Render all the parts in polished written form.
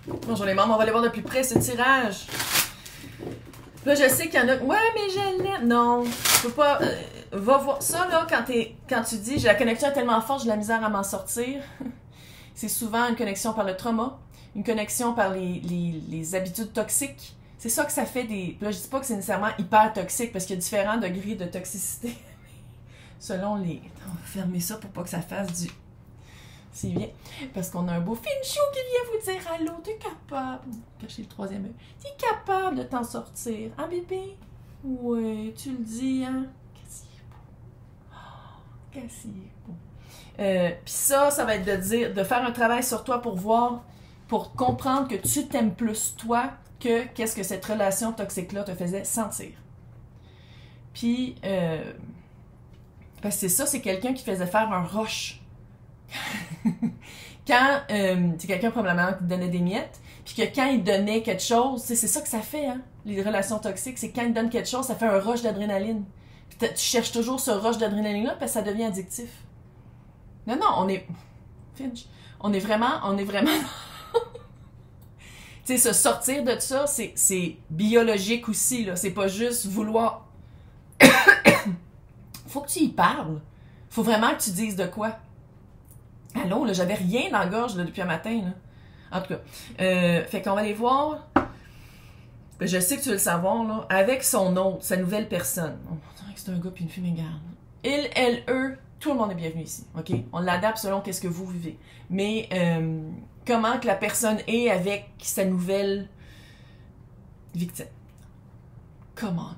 Bonjour les membres, on va aller voir de plus près ce tirage. Là, je sais qu'il y en a... Ouais, mais je l'aime. Non, je peux pas... va voir ça, là, quand tu dis « J'ai la connexion est tellement forte, j'ai de la misère à m'en sortir », c'est souvent une connexion par le trauma, une connexion par les habitudes toxiques. C'est ça que ça fait des... Là, je dis pas que c'est nécessairement hyper toxique, parce qu'il y a différents degrés de toxicité. Selon les... On va fermer ça pour pas que ça fasse du... C'est bien. Parce qu'on a un beau Finchou qui vient vous dire « Allô, t'es capable... » Cachez le troisième œil. « T'es capable de t'en sortir, hein, bébé? » Ouais, tu le dis, hein? Qu'est-ce qu'il est beau. Oh, qu'est-ce qu'il est beau. Puis ça va être de faire un travail sur toi pour voir, pour comprendre que tu t'aimes plus toi que qu'est-ce que cette relation toxique-là te faisait sentir. Puis, parce que c'est ça, c'est quelqu'un qui faisait faire un rush. Quand c'est quelqu'un probablement qui donnait des miettes, puis que quand il donnait quelque chose, c'est ça que ça fait, hein, les relations toxiques, c'est quand il donne quelque chose, ça fait un rush d'adrénaline. Puis tu cherches toujours ce rush d'adrénaline-là parce que ça devient addictif. Non, on est... Finch, on est vraiment... Tu sais, se sortir de ça, c'est biologique aussi, là. C'est pas juste vouloir... Faut que tu y parles. Faut vraiment que tu dises de quoi. Allô, là, j'avais rien dans la gorge là, depuis un matin. Là. En tout cas, fait qu'on va aller voir. Je sais que tu veux le savoir, là. Avec son autre, sa nouvelle personne. On dirait que c'est un gars puis une fille, mais regarde. Il, elle, eux, tout le monde est bienvenu ici. OK? On l'adapte selon qu'est-ce que vous vivez. Mais comment que la personne est avec sa nouvelle victime. Comment?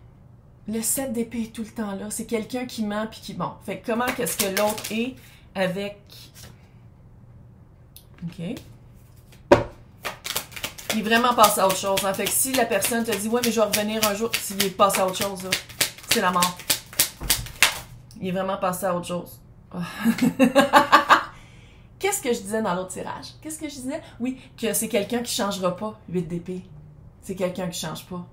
Le 7 d'épée est tout le temps là. C'est quelqu'un qui ment puis qui... Bon, fait comment qu'est-ce que l'autre est avec... OK. Il est vraiment passé à autre chose. Hein? Fait que si la personne te dit « Ouais, mais je vais revenir un jour », s'il est passé à autre chose, c'est la mort. Il est vraiment passé à autre chose. Oh. Qu'est-ce que je disais dans l'autre tirage? Qu'est-ce que je disais? Oui, que c'est quelqu'un qui ne changera pas, 8 d'épée. C'est quelqu'un qui ne change pas.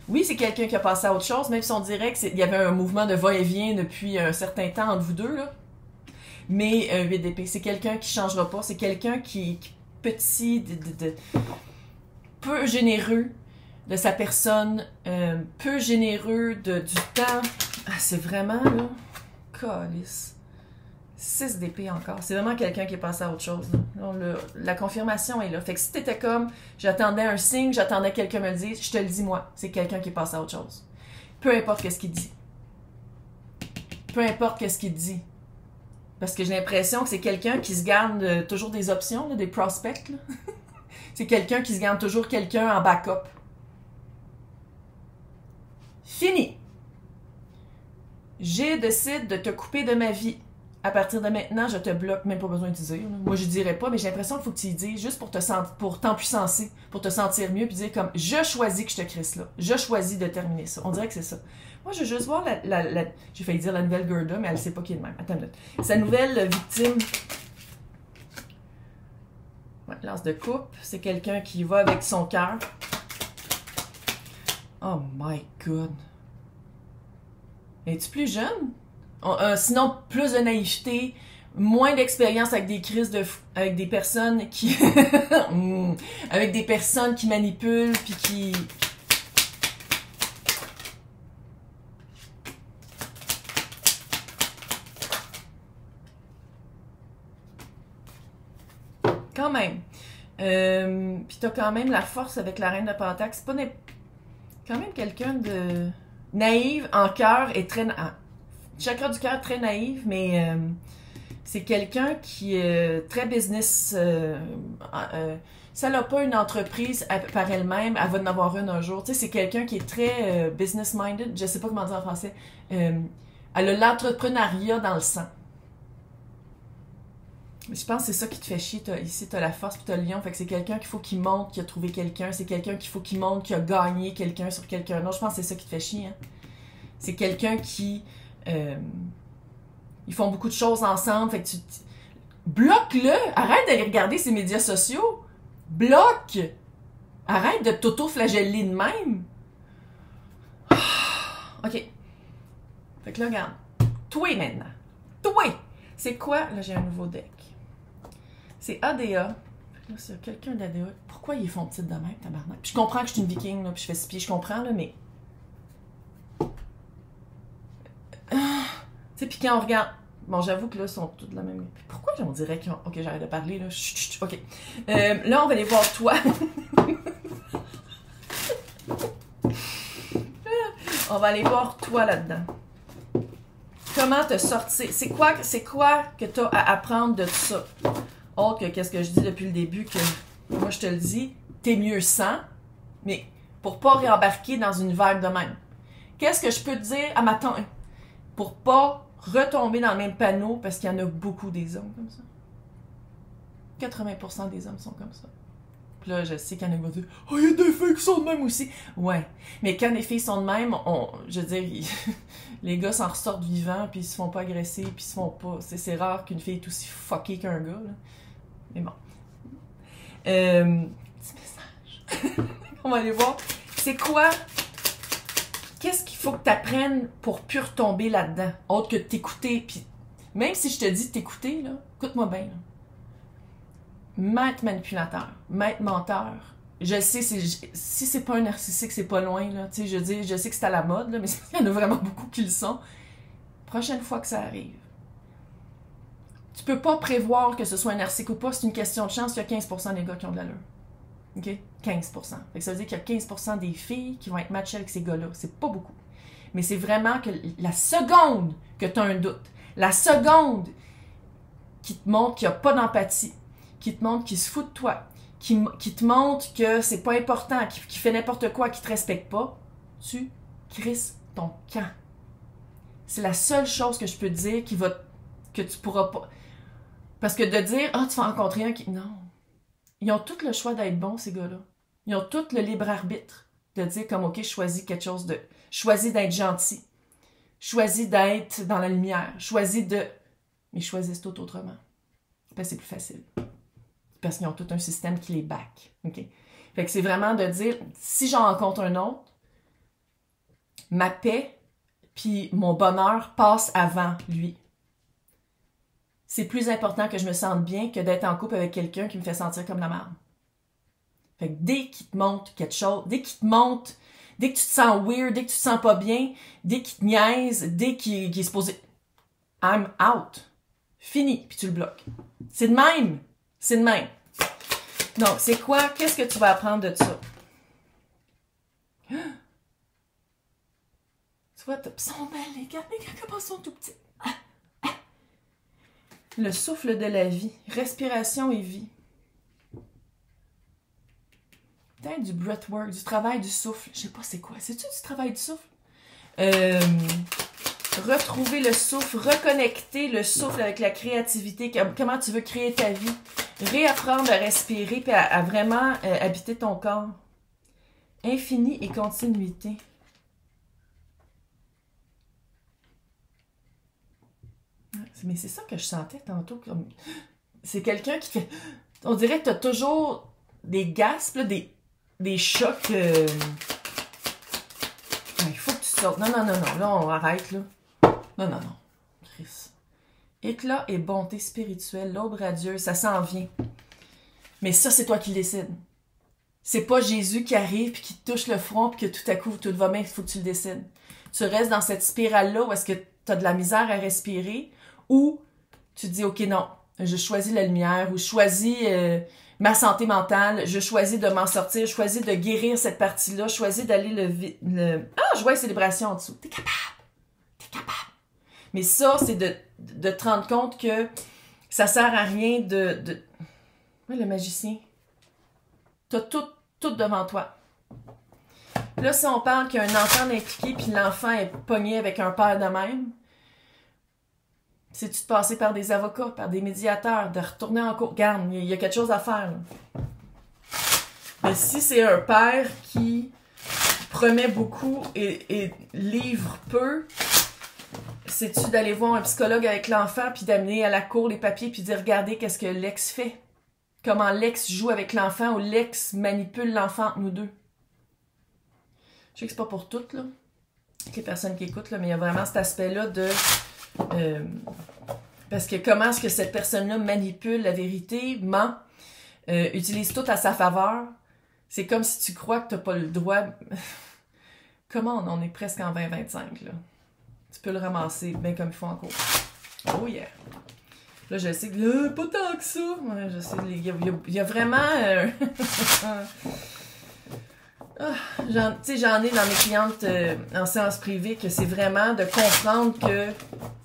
Oui, c'est quelqu'un qui a passé à autre chose, même si on dirait qu'il y avait un mouvement de va-et-vient depuis un certain temps entre vous deux, là. Mais 8 d'épée, c'est quelqu'un qui ne changera pas. C'est quelqu'un qui petit, peu généreux de sa personne, peu généreux du temps. Ah, c'est vraiment, là, calice. 6 d'épée encore. C'est vraiment quelqu'un qui est passé à autre chose. La confirmation est là. Fait que si t'étais comme, j'attendais un signe, j'attendais que quelqu'un me le dise, je te le dis moi, c'est quelqu'un qui est passé à autre chose. Peu importe qu'est-ce qu'il dit. Peu importe qu'est-ce qu'il dit. Parce que j'ai l'impression que c'est quelqu'un qui se garde toujours des options, là, des prospects. C'est quelqu'un qui se garde toujours quelqu'un en backup. Fini. Je décide de te couper de ma vie. À partir de maintenant, je te bloque. Même pas besoin de dire. Là. Moi, je dirais pas, mais j'ai l'impression qu'il faut que tu y dises juste pour t'empuissancer, pour te sentir mieux, puis dire comme « Je choisis que je te crisse là. Je choisis de terminer ça. » On dirait que c'est ça. Moi, je veux juste voir j'ai failli dire la nouvelle Gerda, mais elle sait pas qui est de même. Attends une minute. Sa nouvelle victime. Ouais, lance de coupe. C'est quelqu'un qui va avec son cœur. Oh my God. Es-tu plus jeune? Sinon, plus de naïveté, moins d'expérience avec des crises avec des personnes qui... avec des personnes qui manipulent, puis qui... Quand même. Puis t'as quand même la force avec la reine de Pentacle. C'est pas... Quand même quelqu'un de... naïve en cœur et très... Chakra du cœur très naïve, mais c'est quelqu'un qui est très business. Si elle n'a pas une entreprise par elle-même, elle va en avoir une un jour. Tu sais, c'est quelqu'un qui est très business-minded. Je sais pas comment dire en français. Elle a l'entrepreneuriat dans le sang. Je pense que c'est ça qui te fait chier. Ici, tu as la force puis tu as le lion. Fait que c'est quelqu'un qu'il faut qu'il montre qu'il a trouvé quelqu'un. C'est quelqu'un qu'il faut qu'il montre qu'il a gagné quelqu'un sur quelqu'un d'autre. Je pense que c'est ça qui te fait chier. Hein? C'est quelqu'un qui... ils font beaucoup de choses ensemble. Fait que bloque-le! Arrête d'aller regarder ses médias sociaux! Bloque! Arrête de t'auto-flageller de même! OK. Fait que là, regarde. Toi maintenant. Toi! C'est quoi? Là, j'ai un nouveau deck. C'est ADA. là, c'est quelqu'un d'ADA. Pourquoi ils font petite de même, tabarnak? Puis je comprends que je suis une viking, là, puis je fais 6 pieds, je comprends, là, mais... Tu sais, puis quand on regarde... Bon, j'avoue que là, ils sont tous de la même... Puis pourquoi on dirait qu'ils ont... Ok, j'arrête de parler, là. Chut, chut, ok. Là, on va aller voir toi. On va aller voir toi là-dedans. Comment te sortir? C'est quoi que tu as à apprendre de tout ça? Autre que qu'est-ce que je dis depuis le début, que moi je te le dis, t'es mieux sans, mais pour pas réembarquer dans une vague de même. Qu'est-ce que je peux te dire à ma tante? Pour pas retomber dans le même panneau, parce qu'il y en a beaucoup des hommes comme ça. 80% des hommes sont comme ça. Puis là, je sais qu'il y en a qui vont dire « Oh, il y a des filles qui sont de même aussi! » Ouais, mais quand les filles sont de même, je veux dire, les gars s'en ressortent vivants, puis ils se font pas agresser, puis ils se font pas... C'est rare qu'une fille est aussi fuckée qu'un gars, là. Mais bon. Petit message. On va aller voir. C'est quoi? Qu'est-ce qu'il faut que tu apprennes pour plus retomber là-dedans? Autre que de t'écouter, puis même si je te dis de t'écouter, là, écoute-moi bien, là. Maître manipulateur, maître menteur. Je sais, si c'est pas un narcissique, c'est pas loin, là. Tu sais, je sais que c'est à la mode, là, mais il y en a vraiment beaucoup qui le sont. Prochaine fois que ça arrive, tu peux pas prévoir que ce soit un narcissique ou pas, c'est une question de chance, il y a 15% des gars qui ont de l'allure. OK? 15%. Fait que ça veut dire qu'il y a 15% des filles qui vont être matchées avec ces gars-là. C'est pas beaucoup. Mais c'est vraiment que la seconde que tu as un doute, la seconde qui te montre qu'il n'y a pas d'empathie, qui te montre qu'il se fout de toi, qui te montre que c'est pas important, qui fait n'importe quoi, qui te respecte pas, tu crisses ton camp. C'est la seule chose que je peux te dire que tu pourras pas... Parce que de dire, ah, tu vas rencontrer un qui... Non. Ils ont tout le choix d'être bons, ces gars-là. Ils ont tout le libre arbitre de dire comme, OK, je choisis quelque chose de... Je choisis d'être gentil. Je choisis d'être dans la lumière. Je choisis de... Mais ils choisissent tout autrement. Parce que c'est plus facile. Parce qu'ils ont tout un système qui les back. OK? Fait que c'est vraiment de dire, si j'en rencontre un autre, ma paix puis mon bonheur passe avant lui. C'est plus important que je me sente bien que d'être en couple avec quelqu'un qui me fait sentir comme la merde. Fait que dès qu'il te montre quelque chose, dès qu'il te montre, dès que tu te sens weird, dès que tu te sens pas bien, dès qu'il te niaise, dès qu'il est supposé... I'm out. Fini, puis tu le bloques. C'est de même. C'est de même. Donc, c'est quoi? Qu'est-ce que tu vas apprendre de ça? Tu vois, ils sont belles, les gars comment ils sont tout petits. Le souffle de la vie. Respiration et vie. Peut-être du breathwork, du travail du souffle. Je sais pas c'est quoi. C'est-tu du travail du souffle? Retrouver le souffle, reconnecter le souffle avec la créativité. Comment tu veux créer ta vie. Réapprendre à respirer et à vraiment habiter ton corps. Infini et continuité. Mais c'est ça que je sentais tantôt. C'est quelqu'un qui fait... On dirait que tu as toujours des gasps, là, des chocs. Il faut que tu sortes. Non. Là, on arrête, là. Non. Chris. Éclat et bonté spirituelle, l'aube radieuse, ça s'en vient. Mais ça, c'est toi qui le décides. C'est pas Jésus qui arrive puis qui te touche le front puis que tout à coup, tout va bien, il faut que tu le décides. Tu restes dans cette spirale-là où est-ce que tu as de la misère à respirer ou tu te dis, OK, non, je choisis la lumière ou je choisis ma santé mentale, je choisis de m'en sortir, je choisis de guérir cette partie-là, je choisis d'aller Ah, je vois les célébrations en dessous. T'es capable. Mais ça, c'est de te rendre compte que ça sert à rien Ouais, le magicien. T'as tout devant toi. Là, si on parle qu'il y a un enfant impliqué puis l'enfant est pogné avec un père de même, c'est-tu de passer par des avocats, par des médiateurs, de retourner en cours? Regarde, il y a quelque chose à faire. Là. Mais si c'est un père qui promet beaucoup et livre peu, c'est-tu d'aller voir un psychologue avec l'enfant puis d'amener à la cour les papiers puis de dire regardez qu'est-ce que l'ex fait? Comment l'ex joue avec l'enfant ou l'ex manipule l'enfant entre nous deux? Je sais que c'est pas pour toutes, là, les personnes qui écoutent, là, mais il y a vraiment cet aspect-là de... parce que comment est-ce que cette personne-là manipule la vérité, ment, utilise tout à sa faveur. C'est comme si tu crois que t'as pas le droit... Comment on est presque en 2025, là. Tu peux le ramasser bien comme il faut en cours. Oh yeah! Là, je sais que... pas tant que ça! Ouais, je sais, il y a vraiment... j'en ai dans mes clientes en séance privée que c'est vraiment de comprendre que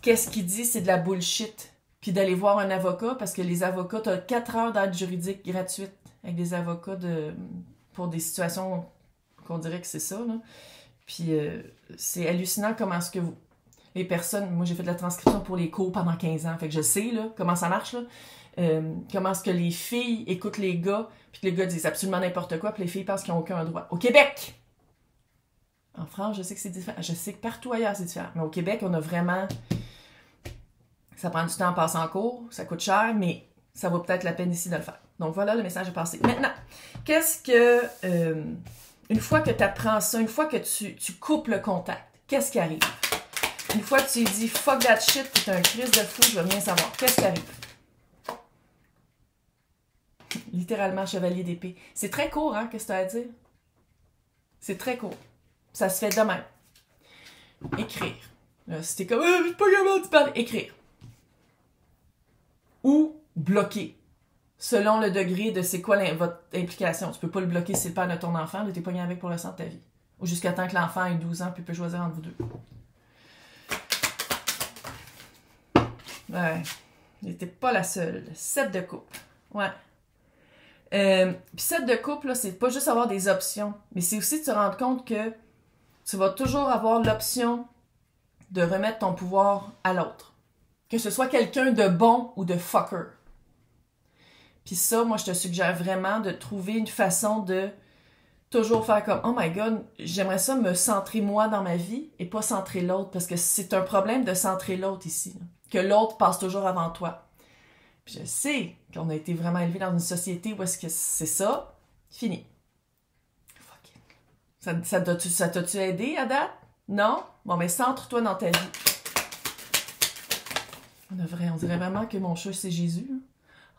qu'est-ce qu'il dit, c'est de la bullshit. Puis d'aller voir un avocat, parce que les avocats, t'as 4 heures d'aide juridique gratuite avec des avocats pour des situations qu'on dirait que c'est ça, là. Puis c'est hallucinant comment est-ce que les personnes... Moi, j'ai fait de la transcription pour les cours pendant 15 ans, fait que je sais là, comment ça marche, là. Comment est-ce que les filles écoutent les gars, puis que les gars disent absolument n'importe quoi, puis les filles pensent qu'ils n'ont aucun droit. Au Québec! En France, je sais que c'est différent. Je sais que partout ailleurs, c'est différent. Mais au Québec, on a vraiment... Ça prend du temps à passer en cours, ça coûte cher, mais ça vaut peut-être la peine ici de le faire. Donc voilà, le message est passé. Maintenant, qu'est-ce que... une fois que tu apprends ça, une fois que tu coupes le contact, qu'est-ce qui arrive? Une fois que tu dis « fuck that shit », t'es un crise de fou, je veux bien savoir. Qu'est-ce qui arrive? Littéralement, chevalier d'épée. C'est très court, hein, qu'est-ce que tu as à dire? C'est très court. Ça se fait de même. Écrire. Là, si t'es comme « je suis pas capable de parler », écrire. Ou bloquer. Selon le degré de c'est quoi votre implication. Tu peux pas le bloquer si c'est le père de ton enfant, là, t'es pogné avec pour le restant de ta vie. Ou jusqu'à temps que l'enfant ait 12 ans, puis il peut choisir entre vous deux. Ouais. J'étais pas la seule. 7 de coupe. Ouais. Puis 7 de coupe, là, c'est pas juste avoir des options, mais c'est aussi de se rendre compte que tu vas toujours avoir l'option de remettre ton pouvoir à l'autre. Que ce soit quelqu'un de bon ou de fucker. Puis ça, moi, je te suggère vraiment de trouver une façon de toujours faire comme « Oh my God, j'aimerais ça me centrer moi dans ma vie et pas centrer l'autre. » Parce que c'est un problème de centrer l'autre ici. Là. Que l'autre passe toujours avant toi. Puis je sais qu'on a été vraiment élevé dans une société où est-ce que c'est ça. Fini. Fuck it. Ça t'a-tu aidé à date? Non? Bon, mais centre-toi dans ta vie. On dirait vraiment que mon chat, c'est Jésus.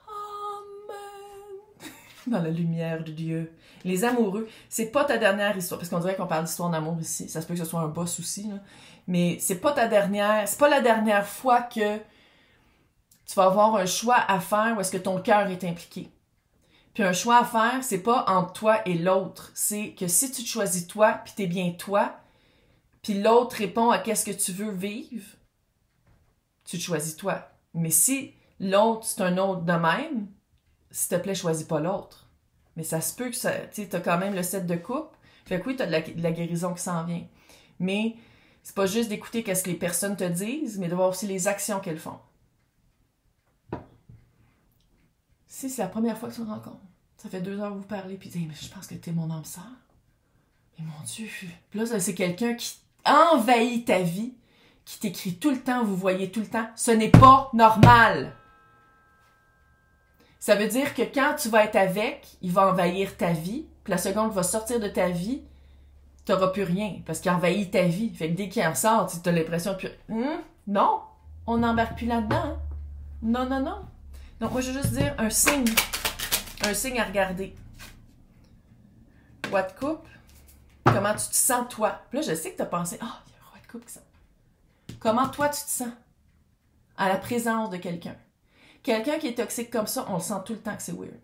Amen. Dans la lumière de Dieu. Les amoureux, c'est pas ta dernière histoire. Parce qu'on dirait qu'on parle d'histoire d'amour ici. Ça se peut que ce soit un boss aussi, là. Mais c'est pas ta dernière... C'est pas la dernière fois que tu vas avoir un choix à faire où est-ce que ton cœur est impliqué. Puis un choix à faire, c'est pas entre toi et l'autre. C'est que si tu te choisis toi, puis t'es bien toi, puis l'autre répond à qu'est-ce que tu veux vivre, tu te choisis toi. Mais si l'autre, c'est un autre de même, s'il te plaît, choisis pas l'autre. Mais ça se peut que ça, tu sais, t'as quand même le 7 de coupe. Fait que oui, t'as de la guérison qui s'en vient. Mais c'est pas juste d'écouter qu'est-ce que les personnes te disent, mais de voir aussi les actions qu'elles font. Si c'est la première fois que tu me rencontres, ça fait 2 heures que vous parlez, puis tu dis, mais je pense que t'es mon âme sœur. Mais mon Dieu. Puis là, c'est quelqu'un qui envahit ta vie, qui t'écrit tout le temps, vous voyez tout le temps. Ce n'est pas normal. Ça veut dire que quand tu vas être avec, il va envahir ta vie, puis la seconde va sortir de ta vie, t'auras plus rien, parce qu'il envahit ta vie. Fait que dès qu'il en sort, tu as l'impression que... non, on n'embarque plus là-dedans. Hein? Non, non, non. Donc, moi, je veux juste dire un signe à regarder. Roi de coupe, comment tu te sens, toi? Puis là, je sais que tu as pensé, il y a un roi de coupe qui sent. Comment, toi, tu te sens à la présence de quelqu'un? Quelqu'un qui est toxique comme ça, on le sent tout le temps que c'est weird.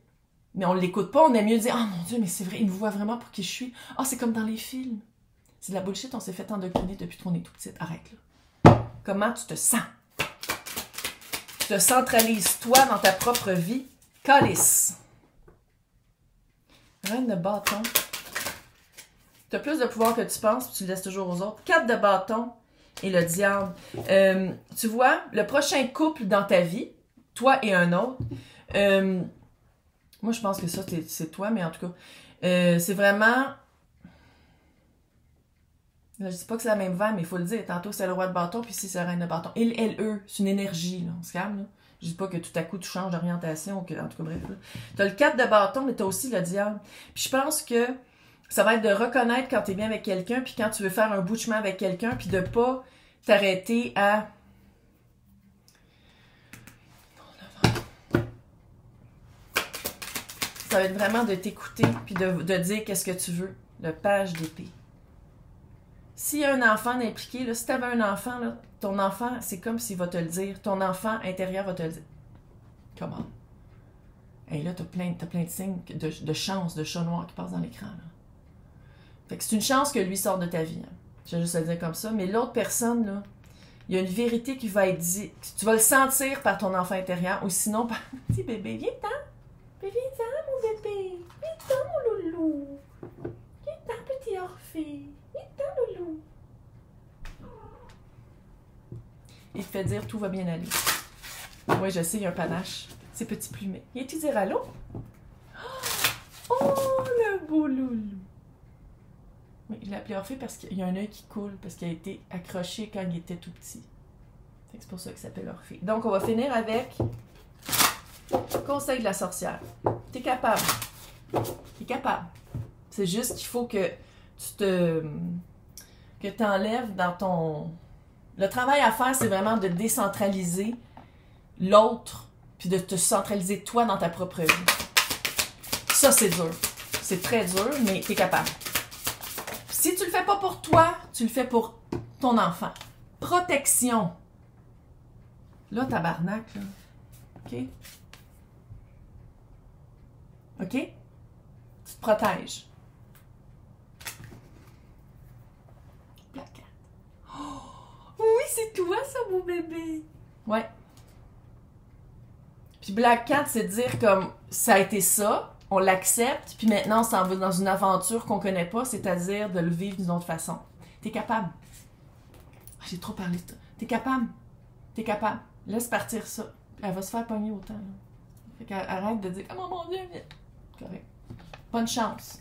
Mais on ne l'écoute pas, on aime mieux dire, oh mon Dieu, mais c'est vrai, il me voit vraiment pour qui je suis. Ah, c'est comme dans les films. C'est de la bullshit, on s'est fait endoctriner depuis qu'on est tout petit. Arrête, là. Comment tu te sens? Tu te centralises, toi, dans ta propre vie. Calice. Reine de bâton. Tu as plus de pouvoir que tu penses, puis tu le laisses toujours aux autres. 4 de bâton et le diable. Tu vois, le prochain couple dans ta vie, toi et un autre, moi, je pense que ça, c'est toi, mais en tout cas, c'est vraiment... Là, je dis pas que c'est la même veine, mais il faut le dire. Tantôt, c'est le roi de bâton, puis ici, c'est la reine de bâton. Il, elle, eux, c'est une énergie, là. On se calme, là. Je dis pas que tout à coup, tu changes d'orientation, que, en tout cas, bref. Tu as le 4 de bâton, mais tu as aussi le diable. Puis je pense que ça va être de reconnaître quand tu es bien avec quelqu'un, puis quand tu veux faire un bout de chemin avec quelqu'un, puis de pas t'arrêter à... ça va être vraiment de t'écouter puis de dire qu'est-ce que tu veux. Le page d'épée. S'il y a un enfant impliqué, là, si tu avais un enfant, là, ton enfant, c'est comme s'il va te le dire. Ton enfant intérieur va te le dire. Comment? Et là, t'as plein de signes de chance de chat noir qui passe dans l'écran. Fait que c'est une chance que lui sorte de ta vie. Hein. Je vais juste le dire comme ça. Mais l'autre personne, là, il y a une vérité qui va être dite. Tu vas le sentir par ton enfant intérieur ou sinon par... Petit bébé, viens-t'en. Viens-t'en, mon bébé. Viens-t'en, mon loulou. Viens-t'en, petit Orphée. Viens-t'en, loulou. Il te fait dire tout va bien aller. Oui, je sais, il y a un panache. C'est petit plumet. Viens-tu dire allô? Oh, le beau loulou. Oui, je l'ai appelé Orphée parce qu'il y a un œil qui coule, parce qu'il a été accroché quand il était tout petit. C'est pour ça qu'il s'appelle Orphée. Donc, on va finir avec conseil de la sorcière. T'es capable. T'es capable. C'est juste qu'il faut que tu t'enlèves dans ton... Le travail à faire, c'est vraiment de décentraliser l'autre, puis de te centraliser toi dans ta propre vie. Ça, c'est dur. C'est très dur, mais t'es capable. Si tu le fais pas pour toi, tu le fais pour ton enfant. Protection. Là, tabarnak, là. OK? OK? Tu te protèges. Black Cat. Oh, oui, c'est toi, ça, mon bébé. Ouais. Puis Black Cat, c'est dire comme ça a été ça. On l'accepte, puis maintenant, on s'en va dans une aventure qu'on connaît pas, c'est-à-dire de le vivre d'une autre façon. T'es capable. J'ai trop parlé de ça. T'es capable. T'es capable. Laisse partir ça. Elle va se faire pogner autant. Là. Fait qu'arrête de dire « Oh mon Dieu! » Correct. Bonne chance.